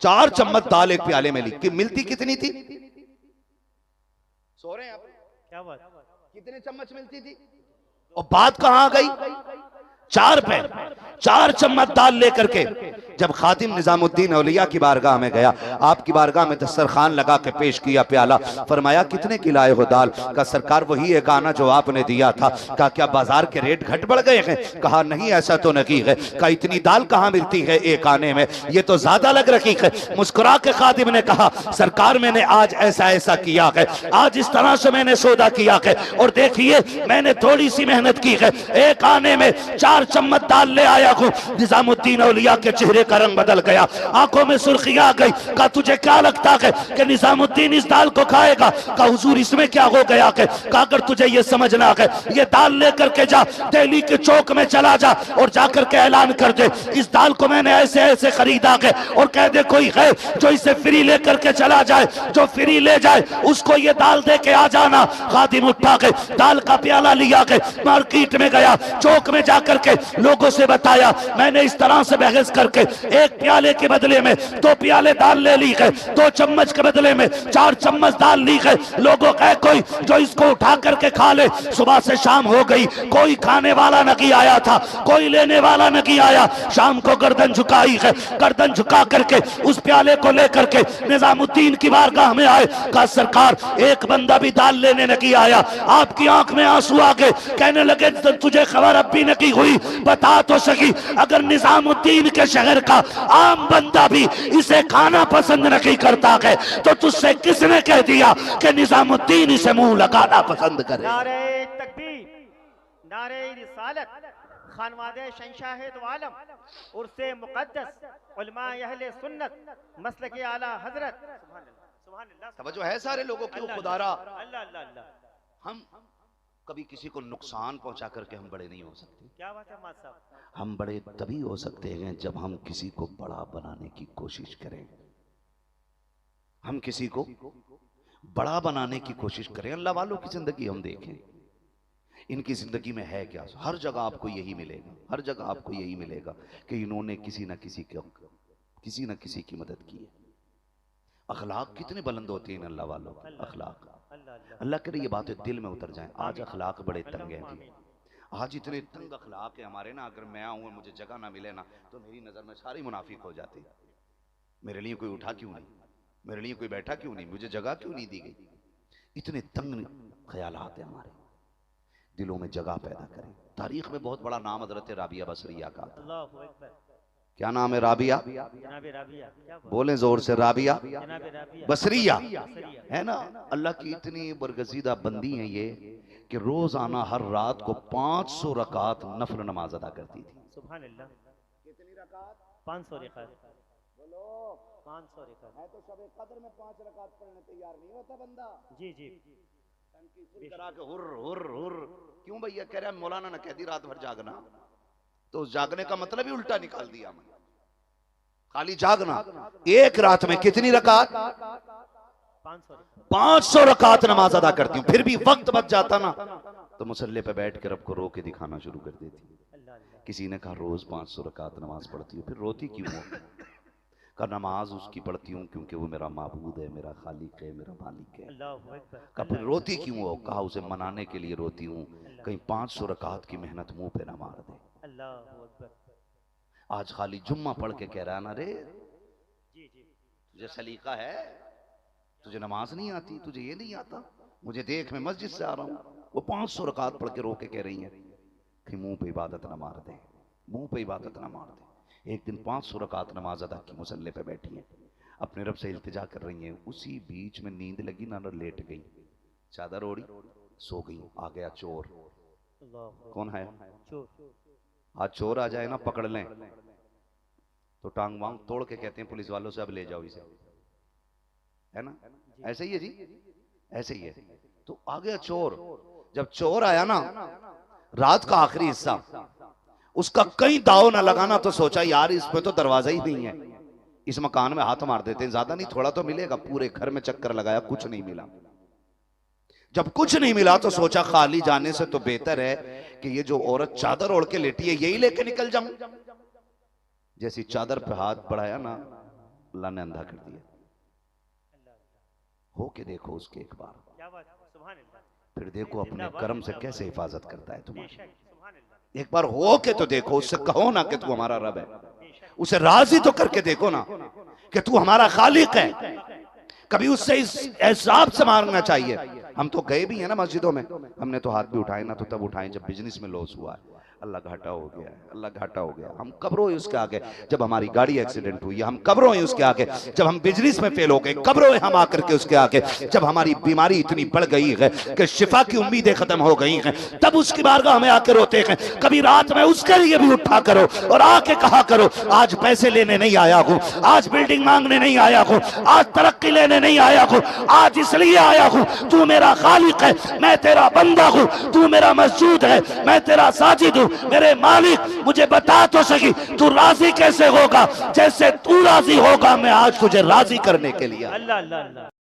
4 चम्मच दाल एक प्याले में ली कि मिलती कितनी थी? सो रहे हैं आप? क्या बात, कितने चम्मच मिलती थी? और बात कहां आ गई? 4 पे 4 चम्मच दाल लेकर के जब खातिम निजामुद्दीन औलिया की बारगाह में गया, आपकी बारगाह में दस्तरखान लगा के पेश किया प्याला, फरमाया कितने की लाए हो दाल? का सरकार वही एक आना जो आपने दिया था। कहा क्या बाजार के रेट घट बढ़ गए हैं? कहा नहीं ऐसा तो नहीं है। कहा इतनी दाल कहां मिलती है एक आने में, ये तो ज्यादा लग रही है। मुस्कुरा के खातिम ने कहा सरकार मैंने आज ऐसा ऐसा किया है, आज इस तरह से मैंने सौदा किया है, और देखिए मैंने थोड़ी सी मेहनत की है, एक आने में 4 चम्मच दाल ले आया हूं। निजामुद्दीन औलिया के चेहरे का रंग बदल गया, आंखों में सुर्खी आ गई। कहा तुझे क्या लगता है कि निजामुद्दीन इस दाल को खाएगा? कहा हुजूर इसमें क्या हो गया है? कहा अगर तुझे ये समझना है, ये दाल लेकर के जा, दिल्ली के चौक में चला जा और जाकर के ऐलान कर दे इस दाल को मैंने ऐसे ऐसे खरीदा है, और कह दे कोई है जो इसे फ्री लेकर के चला जाए, जो फ्री ले जाए उसको ये दाल दे के आ जाना। खादिम उठा के दाल का प्याला लिया के मार्केट में गया, चौक में जाकर के लोगों से बताया मैंने इस तरह से बहस करके एक प्याले के बदले में 2 प्याले दाल ले ली है, 2 चम्मच के बदले में 4 चम्मच दाल ली है। लोगों कहे कोई जो इसको उठा करके खा ले। सुबह से शाम हो गई, कोई खाने वाला नहीं आया था, कोई लेने वाला नहीं आया। शाम को गर्दन झुकाई है, गर्दन झुका करके उस प्याले को लेकर के निजामुद्दीन की बारगाह में आए। कहा सरकार एक बंदा भी दाल लेने नहीं आया। आपकी आंख में आंसू आ गए, कहने लगे तुझे खबर अब भी नहीं हुई, बता तो सकी अगर निजामुद्दीन के शहर का आम बंदा भी इसे खाना पसंद नहीं करता है तो तुझसे किसने कह दिया कि निजामुद्दीन इसे मुंह लगाना पसंद करे? नारे तकबीर, नारे रिसालत, खानवादे शहंशाह दो आलम, उर्से मुक़द्दस, उलमा अहले सुन्नत, मसलके आला हजरत। सुभान अल्लाह, सुभान अल्लाह। तवज्जो है सारे लोगों की? खुदारा अल्लाह अल्लाह अल्लाह। हम कभी किसी को नुकसान पहुंचा करके हम बड़े नहीं हो सकते। क्या बात है मां साहब? हम बड़े तभी हो सकते हैं जब हम किसी को बड़ा बनाने की कोशिश करें। हम किसी को बड़ा बनाने की कोशिश करें। अल्लाह वालों की जिंदगी हम देखें, इनकी जिंदगी में है क्या? हर जगह आपको यही मिलेगा, हर जगह आपको यही मिलेगा कि इन्होंने किसी न किसी की मदद की है। अखलाक कितने बुलंद होते हैं अल्लाह वालों के। अखलाक अल्लाह करे ये बातें दिल में उतर जाएं। आज अखलाक बड़े तंग हैं जी, आज इतने तंग अखलाक है हमारे ना। अगर मैं आऊँ मुझे जगह ना मिले ना तो मेरी नज़र में सारी मुनाफिक हो जाती। मेरे लिए कोई उठा क्यों नहीं, मेरे लिए कोई बैठा क्यों नहीं, मुझे जगह क्यों नहीं दी गई? इतने तंग ख्यालात है हमारे दिलों में। जगह पैदा करें। तारीख में बहुत बड़ा नाम हजरत राबिया बसरिया का। क्या नाम है? राबिया। बोले जोर से, राबिया बसरिया है ना। अल्लाह की इतनी बरगजीदा बंदी है ये कि रोजाना हर रात को 500 रकात नफल नमाज अदा करती थी। सुभान अल्लाह। कितनी रकात? 500 रकात। बोलो 500 रकात। मैं तो शब कद्र में 5 रकात पढ़ने तैयार नहीं होता बंदा। जी जी। करा के हुर हुर हुर क्यों भैया? कह रहा मौलाना ने कह दी रात भर जागना, तो जागने का मतलब ही उल्टा निकाल दिया मैंने। खाली जागना। एक रात में कितनी रकात? 500 रकात नमाज अदा करती हूँ। फिर भी वक्त बच जाता ना तो मुसल्ले पे बैठ कर रब को रो के दिखाना शुरू कर देती। किसी ने कहा रोज 500 रकात नमाज पढ़ती हूँ, फिर रोती क्यों हो? का नमाज उसकी पढ़ती हूँ क्योंकि वो मेरा माबूद है, मेरा खालिक है, मेरा मालिक है। का फिर रोती क्यों हो? कहा उसे मनाने के लिए रोती हूँ, कहीं 500 रकात की मेहनत मुंह पे ना मार दे। आज खाली जुम्मा पढ़ के कह रहा ना रे तुझे सलीका है, तुझे नमाज नहीं आती, तुझे ये नहीं आता। मुझे देख मैं मस्जिद से आ रहा हूँ, वो 500 रकात पढ़ के रो के कह रही है कि मुंह पे इबादत ना मार दे, मुंह पे इबादत ना मार दे। एक दिन 500 रकात नमाज अदा की, मुसल्ले पे बैठी है, अपने रब से इल्तिजा कर रही है। उसी बीच में नींद लगी ना, लेट गई, चादर ओढ़ी, सो गई। आ गया चोर। कौन है? आज चोर आ जाए ना पकड़ लें तो टांग वांग तोड़ के कहते हैं पुलिस वालों से अब ले जाओ इसे, है ना? ऐसे ही है जी, ऐसे ही है। तो आ गया चोर। जब चोर आया ना, रात का आखिरी हिस्सा, उसका कहीं दाव ना लगाना तो सोचा यार इसमें तो दरवाजा ही नहीं है, इस मकान में हाथ मार देते हैं, ज्यादा नहीं थोड़ा तो मिलेगा। पूरे घर में चक्कर लगाया, कुछ नहीं मिला। जब कुछ नहीं मिला तो सोचा खाली जाने से तो बेहतर है कि ये जो औरत चादर ओढ़ के लेटी है यही लेके निकल जाऊं। जैसी चादर पे हाथ बढ़ाया ना, अल्लाह ने अंधा कर दिया। हो के देखो उसके एक बार, क्या बात, सुभान अल्लाह। फिर देखो अपने कर्म से कैसे हिफाजत करता है तुम्हारी। बेशक, सुभान अल्लाह। एक बार हो के तो देखो, उससे कहो ना कि तू हमारा रब है, उसे राजी तो करके देखो ना कि तू हमारा खालिक है। कभी उससे इस हिसाब से मांगना चाहिए। हम तो गए भी हैं ना मस्जिदों में, हमने तो हाथ भी उठाए ना, तो तब उठाए जब बिजनेस में लॉस हुआ है। अल्लाह घाटा हो गया है, अल्लाह घाटा हो गया। हम कब रोए उसके आगे जब हमारी गाड़ी एक्सीडेंट हुई है, हम कब रोए उसके आगे जब हम बिजनेस में फेल हो गए, कब रोए हम आकर के उसके आगे जब हमारी बीमारी इतनी बढ़ गई है कि शिफा की उम्मीदें खत्म हो गई हैं, तब उसकी बारगाह हमें आके रोते हैं। कभी रात में उसके लिए भी उठा करो और आके कहा करो, आज पैसे लेने नहीं आया हूं, आज बिल्डिंग मांगने नहीं आया हूं, आज तरक्की लेने नहीं आया हूं, आज इसलिए आया हूं तू मेरा खालिक है, मैं तेरा बंदा हूं, तू मेरा मस्जूद है, मैं तेरा साजिद हूं। मेरे मालिक मुझे बता तो सकी तू राजी कैसे होगा, जैसे तू राजी होगा मैं आज तुझे राजी करने के लिए। अल्लाह अल्लाह अल्लाह।